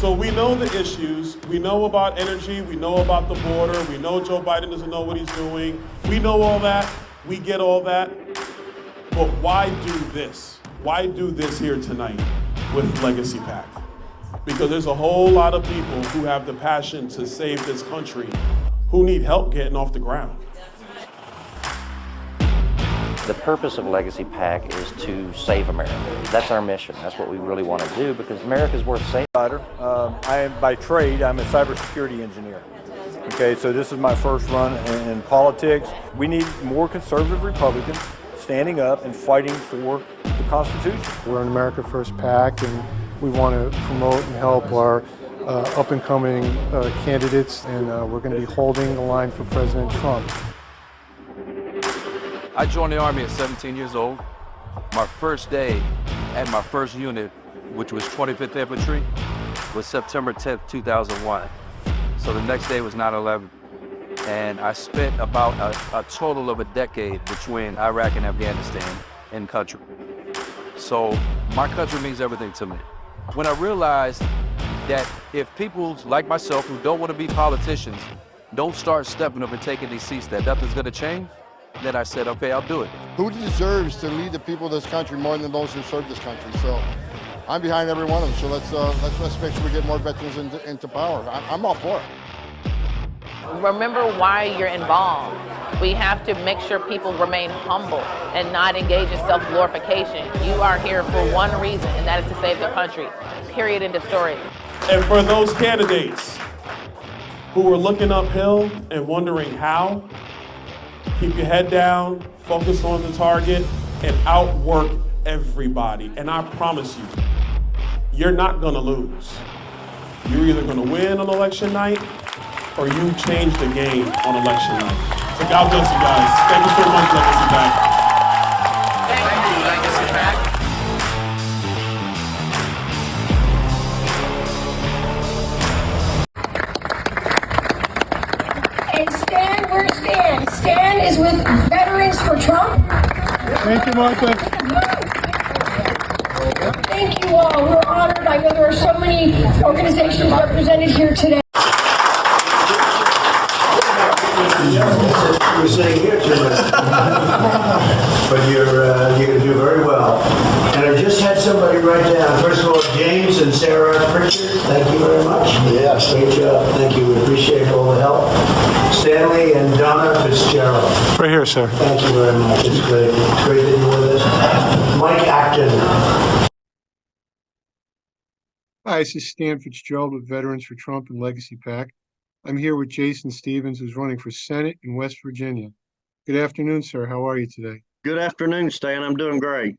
So we know the issues, we know about energy, we know about the border, we know Joe Biden doesn't know what he's doing. We know all that, we get all that. But why do this? Why do this here tonight with Legacy PAC? Because there's a whole lot of people who have the passion to save this country who need help getting off the ground. The purpose of Legacy PAC is to save America. That's our mission. That's what we really want to do because America is worth saving. I am by trade, I'm a cybersecurity engineer. Okay, so this is my first run in politics. We need more conservative Republicans standing up and fighting for the Constitution. We're an America First PAC, and we want to promote and help our up-and-coming candidates, and we're going to be holding the line for President Trump. I joined the Army at 17 years old. My first day at my first unit, which was 25th Infantry, was September 10th, 2001. So the next day was 9/11. And I spent about a total of a decade between Iraq and Afghanistan in country. So my country means everything to me. When I realized that if people like myself who don't want to be politicians don't start stepping up and taking these seats, that nothing's going to change, then I said, okay, I'll do it. Who deserves to lead the people of this country more than those who serve this country? So I'm behind every one of them. So let's make sure we get more veterans into power. I'm all for it. Remember why you're involved. We have to make sure people remain humble and not engage in self-glorification. You are here for one reason, and that is to save the country. Period. End of story. And for those candidates who are looking uphill and wondering how, keep your head down, focus on the target, and outwork everybody. And I promise you, you're not gonna lose. You're either gonna win on election night or you change the game on election night. So God bless you guys. Thank you so much, Legacy PAC. Thank you, Legacy PAC. And Stan, where's Stan? Stan is with Veterans for Trump. Thank you, Martha. Thank you all. We're honored. I know there are so many organizations represented here today. You're saying here too much. But you're going to do very well. And I just had somebody write down, first of all, James and Sarah Pritchard, thank you very much. Yes. Great job. Thank you. We appreciate all the help. Stanley and Donna Fitzgerald. Right here, sir. Thank you very much. It's great. It's great that you're with us. Mike Acton. Hi, this is Stan Fitzgerald with Veterans for Trump and Legacy PAC. I'm here with Jason Stevens, who's running for Senate in West Virginia. Good afternoon, sir. How are you today? Good afternoon, Stan. I'm doing great.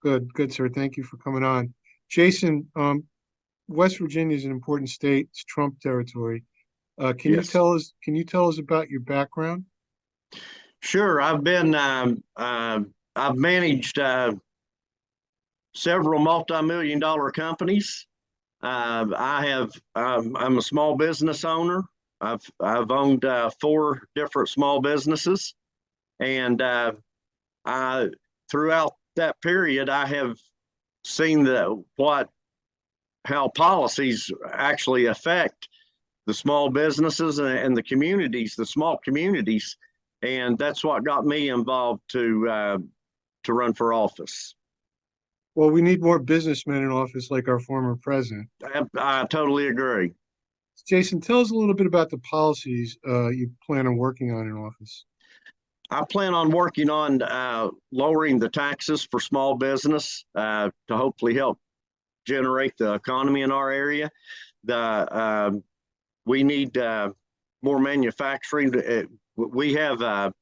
Good, sir. Thank you for coming on. Jason, West Virginia is an important state. It's Trump territory. Can you tell us about your background? Sure. I've managed several multi-million-dollar companies. I'm a small business owner. I've owned 4 different small businesses, and throughout that period, I have seen how policies actually affect the small businesses and the communities, the small communities, and that's what got me involved to run for office. Well, we need more businessmen in office like our former president. I totally agree. Jason, tell us a little bit about the policies you plan on working on in office. I plan on working on lowering the taxes for small business to hopefully help generate the economy in our area. We need more manufacturing. We have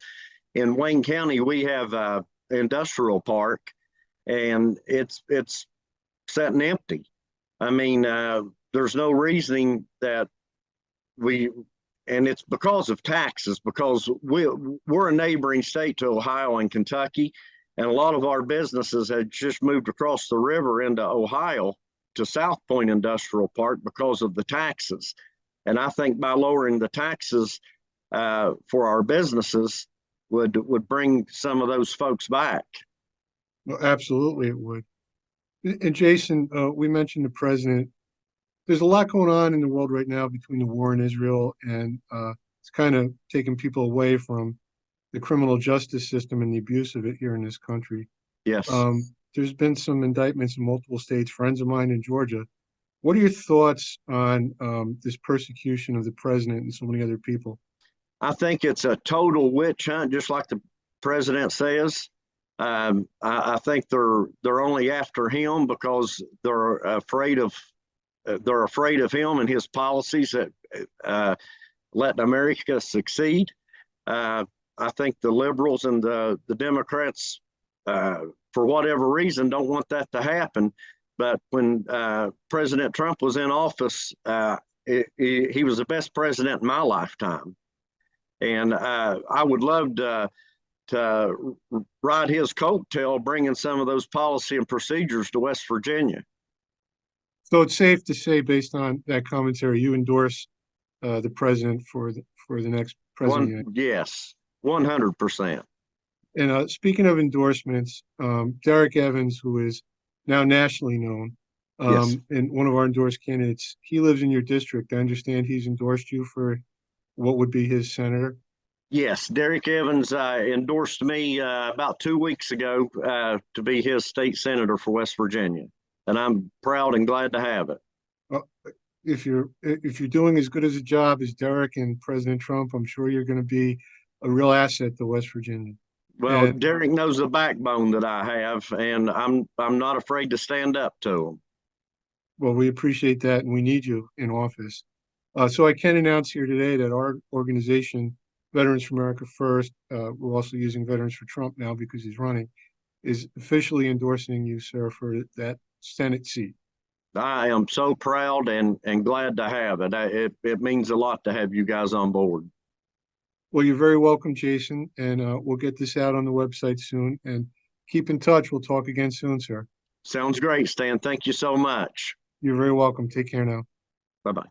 in Wayne County, we have an industrial park, and it's sitting empty. I mean, there's no reasoning that and it's because of taxes, because we're a neighboring state to Ohio and Kentucky, and a lot of our businesses had just moved across the river into Ohio to South Point Industrial Park because of the taxes. And I think by lowering the taxes for our businesses would bring some of those folks back. Well, absolutely, it would. And Jason, we mentioned the president there's a lot going on in the world right now between the war in Israel and it's kind of taking people away from the criminal justice system and the abuse of it here in this country. Yes. There's been some indictments in multiple states, friends of mine in Georgia. What are your thoughts on this persecution of the president and so many other people? I think it's a total witch hunt, just like the president says. I think they're only after him because they're afraid of him and his policies that let America succeed. I think the liberals and the Democrats, for whatever reason, don't want that to happen. But when President Trump was in office, he was the best president in my lifetime. And I would love to ride his coattail, bringing some of those policy and procedures to West Virginia. So it's safe to say, based on that commentary, you endorse the president for the next president. Yes, 100%. And speaking of endorsements, Derek Evans, who is now nationally known, Yes. and one of our endorsed candidates, he lives in your district. I understand he's endorsed you for what would be his senator. Yes, Derek Evans endorsed me about 2 weeks ago to be his state senator for West Virginia, and I'm proud and glad to have it. If you're doing as good as a job as Derek and President Trump, I'm sure you're going to be a real asset to West Virginia. Well, And Derek knows the backbone that I have, and I'm not afraid to stand up to him. well, we appreciate that, and we need you in office. So I can announce here today that our organization, Veterans for America First, we're also using Veterans for Trump now because he's running, is officially endorsing you, sir, for that Senate seat. I am so proud and glad to have it. It means a lot to have you guys on board. Well, you're very welcome, Jason, and we'll get this out on the website soon. And keep in touch. We'll talk again soon, sir. Sounds great, Stan. Thank you so much. You're very welcome. Take care now. Bye-bye.